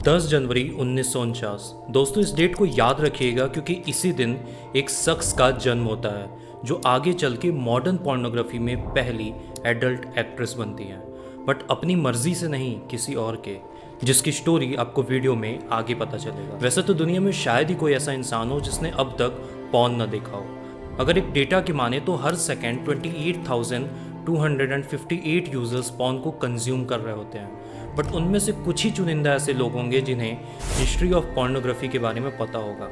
10 जनवरी 1949। दोस्तों इस डेट को याद रखिएगा क्योंकि इसी दिन एक शख्स का जन्म होता है जो आगे चल के मॉडर्न पोर्नोग्राफी में पहली एडल्ट एक्ट्रेस बनती हैं, बट अपनी मर्जी से नहीं, किसी और के, जिसकी स्टोरी आपको वीडियो में आगे पता चलेगा। वैसे तो दुनिया में शायद ही कोई ऐसा इंसान हो जिसने अब तक पॉर्न न देखा हो। अगर एक डेटा की माने तो हर सेकेंड 28,258 यूजर्स पॉर्न को कंज्यूम कर रहे होते हैं, बट उनमें से कुछ ही चुनिंदा ऐसे लोग होंगे जिन्हें हिस्ट्री ऑफ पोर्नोग्राफी के बारे में पता होगा।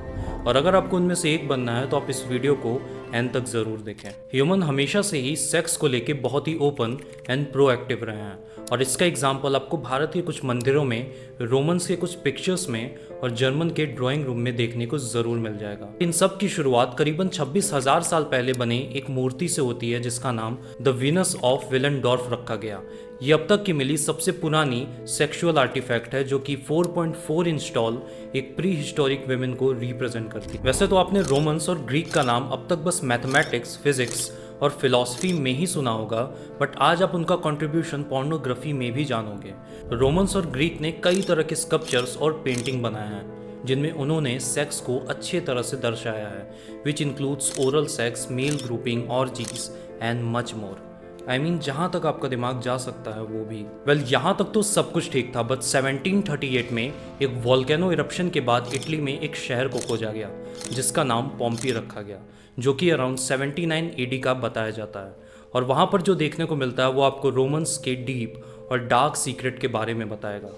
और अगर आपको उनमें से एक बनना है तो आप इस वीडियो को एंड तक ज़रूर देखें। ह्यूमन हमेशा से ही सेक्स को लेके बहुत ही ओपन एंड प्रोएक्टिव रहे हैं, और इसका एग्जाम्पल आपको भारत के कुछ मंदिरों में, रोमन्स के कुछ पिक्चर्स में और जर्मन के ड्राइंग रूम में देखने को ज़रूर मिल जाएगा। इन सब की शुरुआत करीबन 26,000 साल पहले बने एक मूर्ति से होती है जिसका नाम द वीनस ऑफ विलेंडोर्फ रखा गया। ये अब तक की मिली सबसे पुरानी सेक्सुअल आर्टिफैक्ट है जो कि 4.4 इंच टॉल एक प्री हिस्टोरिक वेमेन को रिप्रेजेंट करती है। वैसे तो आपने रोमन्स और ग्रीक का नाम अब तक बस मैथमेटिक्स, फिजिक्स और फिलॉसफी में ही सुना होगा, बट आज आप उनका कंट्रीब्यूशन पोर्नोग्राफी में भी जानोगे। रोमन्स और ग्रीक ने कई तरह के स्कल्पचर्स और पेंटिंग बनाए हैं जिनमें उन्होंने सेक्स को अच्छे तरह से दर्शाया है, which includes oral sex, male grouping, orgies and much more. I mean जहाँ तक आपका दिमाग जा सकता है वो भी। वेल यहाँ तक तो सब कुछ ठीक था, बट 1738 में एक वोल्केनो इरप्शन के बाद इटली में एक शहर को खोजा गया जिसका नाम पोम्पी रखा गया, जो कि अराउंड 79 एडी का बताया जाता है। और वहाँ पर जो देखने को मिलता है वो आपको रोमन्स के डीप और डार्क सीक्रेट के बारे में बताएगा।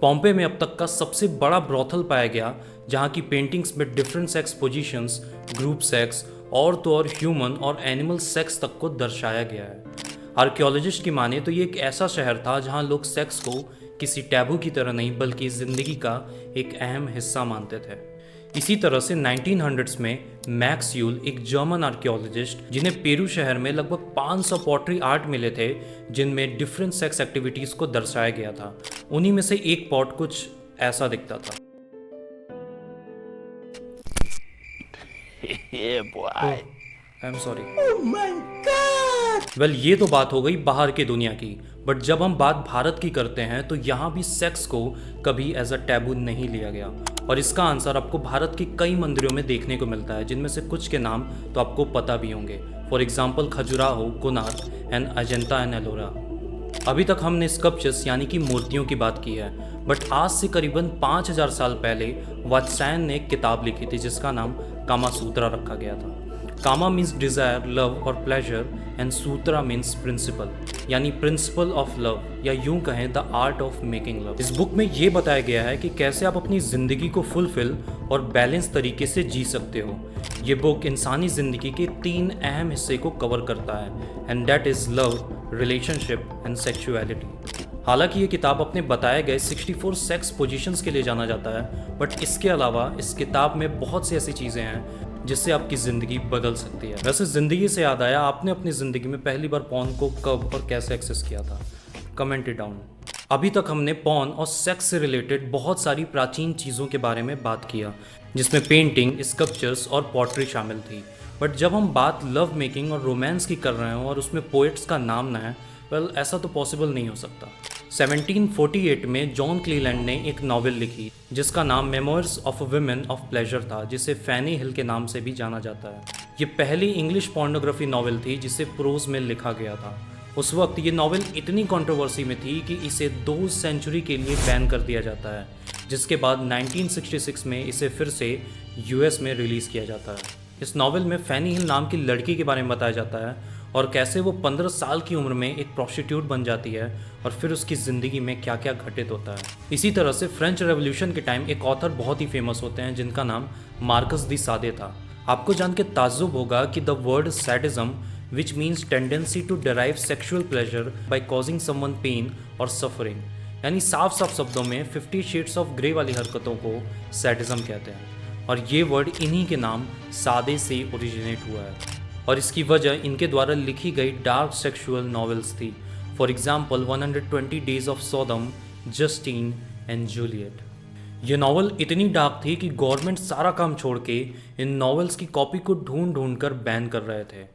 पोम्पे में अब तक का सबसे बड़ा ब्रॉथल पाया गया जहाँ की पेंटिंग्स में different sex positions, group sex और तो और ह्यूमन और एनिमल सेक्स तक को दर्शाया गया है। आर्कियोलॉजिस्ट की माने तो ये एक ऐसा शहर था जहाँ लोग सेक्स को किसी टैबू की तरह नहीं बल्कि ज़िंदगी का एक अहम हिस्सा मानते थे। इसी तरह से 1900s में मैक्स यूल, एक जर्मन आर्कियोलॉजिस्ट जिन्हें पेरू शहर में लगभग 500 पॉटरी आर्ट मिले थे जिनमें डिफरेंट सेक्स एक्टिविटीज़ को दर्शाया गया था। उन्हीं में से एक पॉट कुछ ऐसा दिखता था। I am sorry. वेल ये तो बात हो गई बाहर की दुनिया की, बट जब हम बात भारत की करते हैं तो यहाँ भी सेक्स को कभी एज अ टैबू नहीं लिया गया, और इसका आंसर आपको भारत की कई मंदिरों में देखने को मिलता है जिनमें से कुछ के नाम तो आपको पता भी होंगे। For example Khajuraho, Konark and Ajanta and Ellora. अभी तक हमने स्कल्पचर्स यानी कि मूर्तियों की बात की है, बट आज से करीबन 5000 साल पहले वात्स्यायन ने एक किताब लिखी थी जिसका नाम कामा सूत्रा रखा गया था। कामा मीन्स डिज़ायर, लव और pleasure, and sutra means principle, यानी प्रिंसिपल ऑफ लव, या यूं कहें the art of making love. इस बुक में ये बताया गया है कि कैसे आप अपनी ज़िंदगी को फुलफिल और बैलेंस तरीके से जी सकते हो। ये बुक इंसानी ज़िंदगी के 3 अहम हिस्से को कवर करता है, and that is love, relationship and sexuality. हालांकि ये किताब अपने बताए गए 64 सेक्स पोजीशंस के लिए जाना जाता है, बट इसके अलावा इस किताब में बहुत सी ऐसी चीज़ें हैं जिससे आपकी ज़िंदगी बदल सकती है। वैसे ज़िंदगी से याद आया, आपने अपनी ज़िंदगी में पहली बार पॉर्न को कब और कैसे एक्सेस किया था? Comment it down. अभी तक हमने पॉर्न और सेक्स से रिलेटेड बहुत सारी प्राचीन चीज़ों के बारे में बात किया जिसमें पेंटिंग, स्कल्पचर्स और पॉटरी शामिल थी, बट जब हम बात लव मेकिंग और रोमांस की कर रहे हो और उसमें पोएट्स का नाम ना है, वेल ऐसा तो पॉसिबल नहीं हो सकता। 1748 में जॉन क्लीलैंड ने एक नॉवेल लिखी जिसका नाम memoirs of a women of pleasure था, जिसे फैनी हिल के नाम से भी जाना जाता है। ये पहली इंग्लिश पोर्नोग्राफी नॉवेल थी जिसे प्रोज में लिखा गया था। उस वक्त ये नॉवेल इतनी कंट्रोवर्सी में थी कि इसे 2 सेंचुरी के लिए बैन कर दिया जाता है, जिसके बाद 1966 में इसे फिर से यूएस में रिलीज़ किया जाता है। इस नॉवेल में फैनी हिल नाम की लड़की के बारे में बताया जाता है और कैसे वो 15 साल की उम्र में एक प्रोस्टिट्यूट बन जाती है और फिर उसकी ज़िंदगी में क्या क्या घटित होता है। इसी तरह से फ्रेंच रेवोल्यूशन के टाइम एक ऑथर बहुत ही फेमस होते हैं जिनका नाम मार्कस दी सादे था। आपको जान के ताज्जुब होगा कि the word sadism, which means tendency to derive sexual pleasure by causing someone pain और सफरिंग, यानी साफ साफ शब्दों में 50 शेड्स ऑफ ग्रे वाली हरकतों को सैडिज्म कहते हैं, और ये वर्ड इन्हीं के नाम सादे से ओरिजिनेट हुआ है। और इसकी वजह इनके द्वारा लिखी गई डार्क सेक्सुअल नॉवेल्स थी। For example 120 days of सोडम, Justin and Juliet. ये नॉवल इतनी डार्क थी कि गवर्नमेंट सारा काम छोड़ के इन नॉवेल्स की कॉपी को ढूंढ ढूंढ कर बैन कर रहे थे।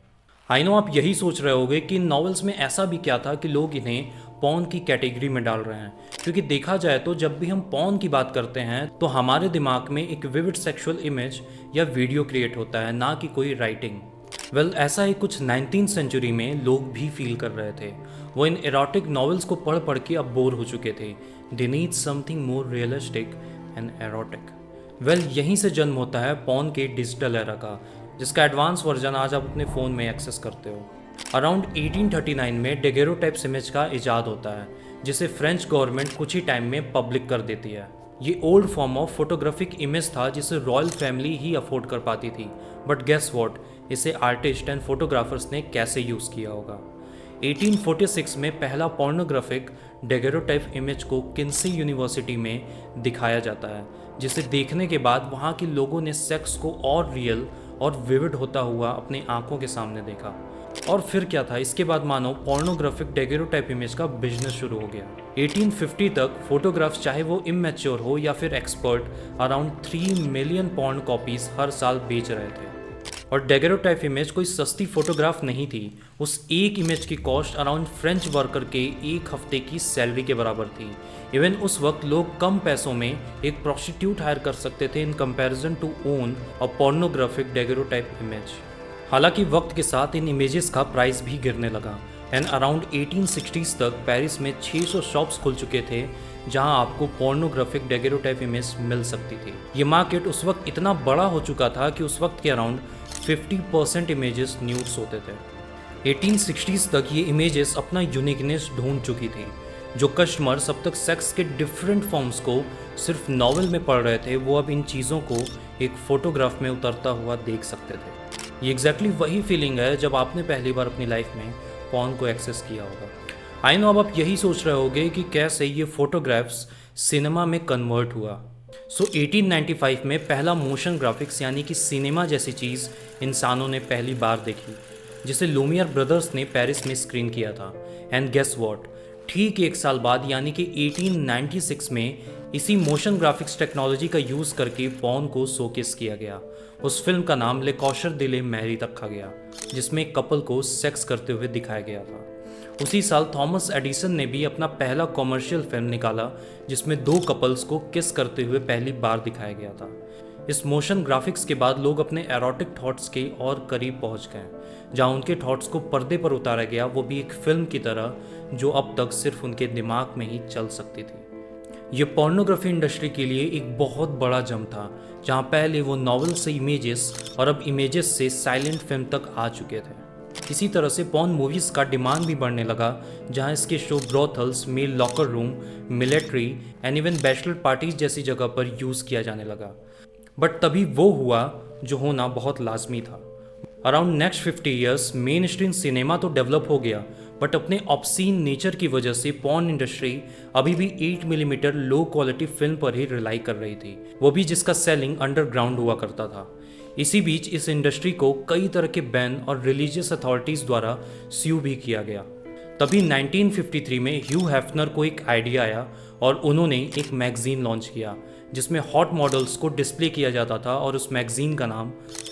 आई नो आप यही सोच रहे होगे कि इन नॉवेल्स में ऐसा भी क्या था कि लोग इन्हें पॉर्न की कैटेगरी में डाल रहे हैं, क्योंकि देखा जाए तो जब भी हम पॉर्न की बात करते हैं तो हमारे दिमाग में एक विविड सेक्सुअल इमेज या वीडियो क्रिएट होता है, ना कि कोई राइटिंग। ऐसा ही कुछ 19th सेंचुरी में लोग भी फील कर रहे थे। वो इन एरोटिक नॉवेल्स को पढ़ पढ़ के अब बोर हो चुके थे। They need something more realistic and erotic. यहीं से जन्म होता है पॉर्न के डिजिटल एरा का, जिसका एडवांस वर्जन आज आप अपने फ़ोन में एक्सेस करते हो। अराउंड 1839 में डेगेरोटाइप्स इमेज का इजाद होता है, जिसे फ्रेंच गवर्नमेंट कुछ ही टाइम में पब्लिक कर देती है। ये old form of photographic image था जिसे रॉयल फैमिली ही अफोर्ड कर पाती थी। बट गेस व्हाट, इसे आर्टिस्ट एंड फोटोग्राफर्स ने कैसे यूज़ किया होगा। 1846 में पहला पोर्नोग्राफिक डेगेरोटाइप इमेज को किन्सी यूनिवर्सिटी में दिखाया जाता है, जिसे देखने के बाद वहाँ के लोगों ने सेक्स को और रियल और विविड होता हुआ अपनी आंखों के सामने देखा। और फिर क्या था, इसके बाद मानो पोर्नोग्राफिक डेगेरोटाइप इमेज का बिजनेस शुरू हो गया। 1850 तक फोटोग्राफ्स, चाहे वो इमेच्योर हो या फिर expert, around 3 million porn copies हर साल बेच रहे थे। और डेगेरोटाइप इमेज कोई सस्ती फोटोग्राफ नहीं थी। उस एक इमेज की कॉस्ट अराउंड फ्रेंच वर्कर के एक हफ्ते की सैलरी के बराबर थी। इवन उस वक्त लोग कम पैसों में एक प्रोस्टिट्यूट हायर कर सकते थे in comparison to own a pornographic daguerreotype image. हालांकि वक्त के साथ इन इमेजेस का प्राइस भी गिरने लगा एंड अराउंड 1860s तक पेरिस में 600 शॉप्स खुल चुके थे जहां आपको पोर्नोग्राफिक डेगेरोटाइप इमेज मिल सकती थी। ये मार्केट उस वक्त इतना बड़ा हो चुका था कि उस वक्त के अराउंड 50% इमेजेस न्यूड्स होते थे। 1860s तक ये इमेजेस अपना यूनिकनेस ढूंढ चुकी थी। जो कस्टमर्स अब तक सेक्स के डिफरेंट फॉर्म्स को सिर्फ नॉवेल में पढ़ रहे थे, वो अब इन चीज़ों को एक फोटोग्राफ में उतरता हुआ देख सकते थे। ये एग्जैक्टली वही फीलिंग है जब आपने पहली बार अपनी लाइफ में पॉर्न को एक्सेस किया होगा। आई नो अब आप यही सोच रहे होगे कि कैसे ये फोटोग्राफ्स सिनेमा में कन्वर्ट हुआ। 1895 में पहला मोशन ग्राफिक्स यानी कि सिनेमा जैसी चीज़ इंसानों ने पहली बार देखी, जिसे लूमियर ब्रदर्स ने पेरिस में स्क्रीन किया था। एंड गेस व्हाट, ठीक एक साल बाद यानी कि 1896 में इसी मोशन ग्राफिक्स टेक्नोलॉजी का यूज़ करके पॉर्न को शोकेस किया गया। उस फिल्म का नाम ले कॉशर दे ले मैरी रखा गया, जिसमें एक कपल को सेक्स करते हुए दिखाया गया था। उसी साल थॉमस एडिसन ने भी अपना पहला कॉमर्शियल फिल्म निकाला, जिसमें 2 कपल्स को किस करते हुए पहली बार दिखाया गया था। इस मोशन ग्राफिक्स के बाद लोग अपने एरोटिक थॉट्स के और करीब पहुंच गए, जहां उनके थॉट्स को पर्दे पर उतारा गया, वो भी एक फिल्म की तरह जो अब तक सिर्फ उनके दिमाग में ही चल सकती थी। ये पोर्नोग्राफी इंडस्ट्री के लिए एक बहुत बड़ा जम था, जहां पहले वो नॉवेल से इमेजेस और अब इमेजेस से साइलेंट फिल्म तक आ चुके थे। इसी तरह से पॉर्न मूवीज़ का डिमांड भी बढ़ने लगा, जहां इसके show brothels, male locker room, military and even bachelor parties जैसी जगह पर यूज़ किया जाने लगा। बट तभी वो हुआ जो होना बहुत लाजमी था। Around next 50 years main stream cinema तो डेवलप हो गया, बट अपने ऑब्सीन नेचर की वजह से पॉर्न इंडस्ट्री अभी भी 8 मिलीमीटर लो क्वालिटी फिल्म पर ही रिलाई कर रही थी, वो भी जिसका सेलिंग अंडरग्राउंड हुआ करता था। इसी बीच इस इंडस्ट्री को कई तरह के बैन और रिलीजियस अथॉरिटीज़ द्वारा स्यू भी किया गया। तभी 1953 में ह्यू हेफनर को एक आइडिया आया और उन्होंने एक मैगजीन लॉन्च किया, जिसमें हॉट मॉडल्स को डिस्प्ले किया जाता था और उस मैगजीन का नाम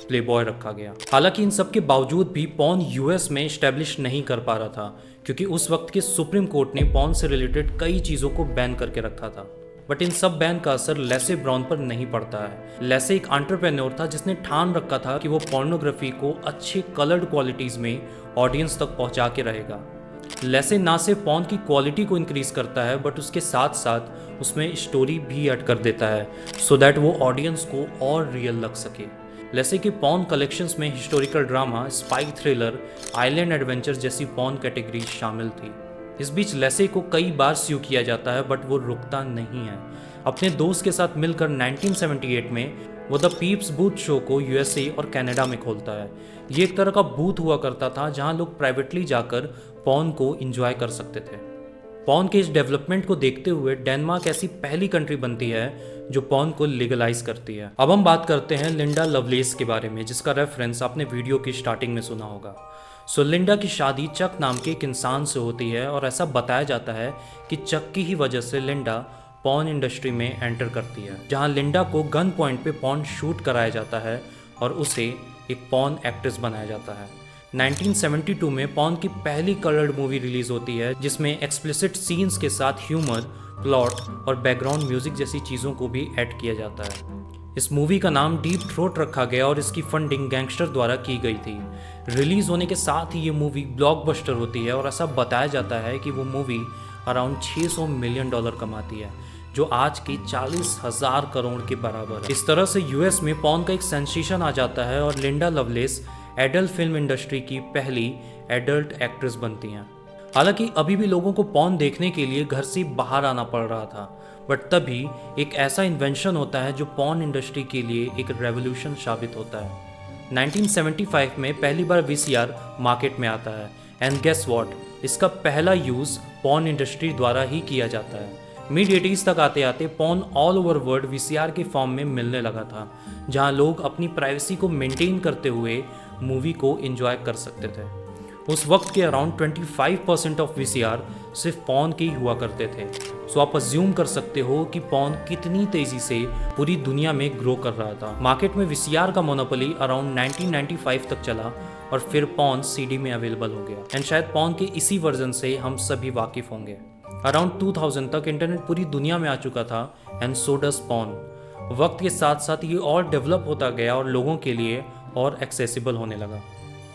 प्लेबॉय रखा गया। हालांकि इन सब के बावजूद भी पॉर्न यूएस में इस्टेब्लिश नहीं कर पा रहा था, क्योंकि उस वक्त के सुप्रीम कोर्ट ने पॉर्न से रिलेटेड कई चीज़ों को बैन करके रखा था। बट इन सब बैन का असर लेसे ब्राउन पर नहीं पड़ता है। लेसे एक एंटरप्रेन्योर था जिसने ठान रखा था कि वो पोर्नोग्राफी को अच्छे कलर्ड क्वालिटीज़ में ऑडियंस तक पहुंचा के रहेगा। लेसे ना सिर्फ पॉर्न की क्वालिटी को इंक्रीज करता है, बट उसके साथ साथ उसमें स्टोरी भी ऐड कर देता है, सो दैट वो ऑडियंस को और रियल लग सके। लेसे के पॉर्न कलेक्शंस में historical drama, spy thriller, island adventure जैसी पॉर्न कैटेगरी शामिल थी। इस बीच लेसे को कई बार स्यू किया जाता है, बट वो रुकता नहीं है। अपने दोस्त के साथ मिलकर 1978 में वो द पीप्स बूथ शो को यूएसए और कनाडा में खोलता है। ये एक तरह का बूथ हुआ करता था जहां लोग प्राइवेटली जाकर पॉर्न को एंजॉय कर सकते थे। पॉर्न के इस डेवलपमेंट को देखते हुए डेनमार्क ऐसी पहली कंट्री बनती है जो पॉर्न को लीगलाइज करती है। अब हम बात करते हैं लिंडा लवलेस के बारे में, जिसका रेफरेंस आपने वीडियो की स्टार्टिंग में सुना होगा। लिंडा की शादी चक नाम के एक इंसान से होती है और ऐसा बताया जाता है कि चक की ही वजह से लिंडा पॉर्न इंडस्ट्री में एंटर करती है, जहां लिंडा को गन पॉइंट पे पॉर्न शूट कराया जाता है और उसे एक पॉर्न एक्ट्रेस बनाया जाता है। 1972 में पॉर्न की पहली कलर्ड मूवी रिलीज होती है जिसमें एक्सप्लिसिट सीन्स के साथ ह्यूमर, प्लॉट और बैकग्राउंड म्यूजिक जैसी चीज़ों को भी ऐड किया जाता है। इस मूवी का नाम डीप थ्रोट रखा गया और इसकी फंडिंग गैंगस्टर द्वारा की गई थी। रिलीज होने के साथ ही ये मूवी ब्लॉकबस्टर होती है और ऐसा बताया जाता है कि वो मूवी अराउंड $600 मिलियन कमाती है, जो आज की 40,000 करोड़ के बराबर है। इस तरह से यूएस में पॉर्न का एक सेंसेशन आ जाता है और Linda loveless adult film industry की पहली एडल्ट एक्ट्रेस बनती हैं। हालांकि अभी भी लोगों को पॉर्न देखने के लिए घर से बाहर आना पड़ रहा था, बट तभी एक ऐसा इन्वेंशन होता है जो पॉर्न इंडस्ट्री के लिए एक रेवोल्यूशन साबित होता है। 1975 में पहली बार VCR मार्केट में आता है एंड गेस व्हाट, इसका पहला यूज़ पॉर्न इंडस्ट्री द्वारा ही किया जाता है। मिड 80s तक आते आते porn all over world VCR के फॉर्म में मिलने लगा था, जहां लोग अपनी प्राइवेसी को मेंटेन करते हुए मूवी को एंजॉय कर सकते थे। उस वक्त के अराउंड 25% ऑफ VCR सिर्फ पॉर्न के ही हुआ करते थे। सो आप अज्यूम कर सकते हो कि पॉर्न कितनी तेजी से पूरी दुनिया में ग्रो कर रहा था। मार्केट में VCR का मोनोपोली अराउंड 1995 तक चला और फिर पॉर्न CD में अवेलेबल हो गया एंड शायद पॉर्न के इसी वर्जन से हम सभी वाकिफ होंगे। अराउंड 2000 तक इंटरनेट पूरी दुनिया में आ चुका था एंड सो डज पॉर्न। वक्त के साथ साथ ये और डेवलप होता गया और लोगों के लिए और एक्सेसिबल होने लगा।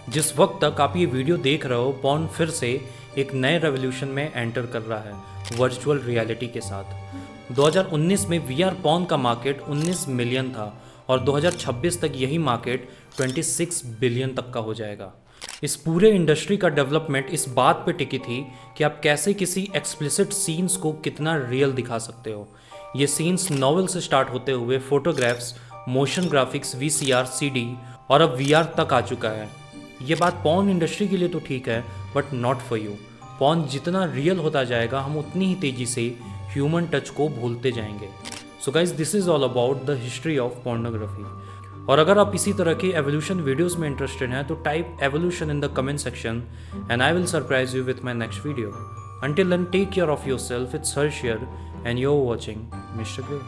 जिस वक्त तक आप ये वीडियो देख रहे हो, पॉर्न फिर से एक नए रेवोल्यूशन में एंटर कर रहा है, वर्चुअल रियलिटी के साथ। 2019 में VR पॉर्न का मार्केट 19 मिलियन था और 2026 तक यही मार्केट 26 बिलियन तक का हो जाएगा। इस पूरे इंडस्ट्री का डेवलपमेंट इस बात पे टिकी थी कि आप कैसे किसी एक्सप्लिसिट सीन्स को कितना रियल दिखा सकते हो। ये सीन्स नॉवेल से स्टार्ट होते हुए photographs, motion graphics, VCR, CD और अब VR तक आ चुका है। ये बात पॉर्न इंडस्ट्री के लिए तो ठीक है, but not for you. Porn जितना रियल होता जाएगा, हम उतनी ही तेजी से ह्यूमन टच को भूलते जाएंगे। So guys, this is all about the history of pornography. और अगर आप इसी तरह के एवोल्यूशन वीडियोस में इंटरेस्टेड हैं तो type evolution in the comment section and I will surprise you with my next video. Until then, take care of yourself. It's Harsh here and you're watching Mr. Gray.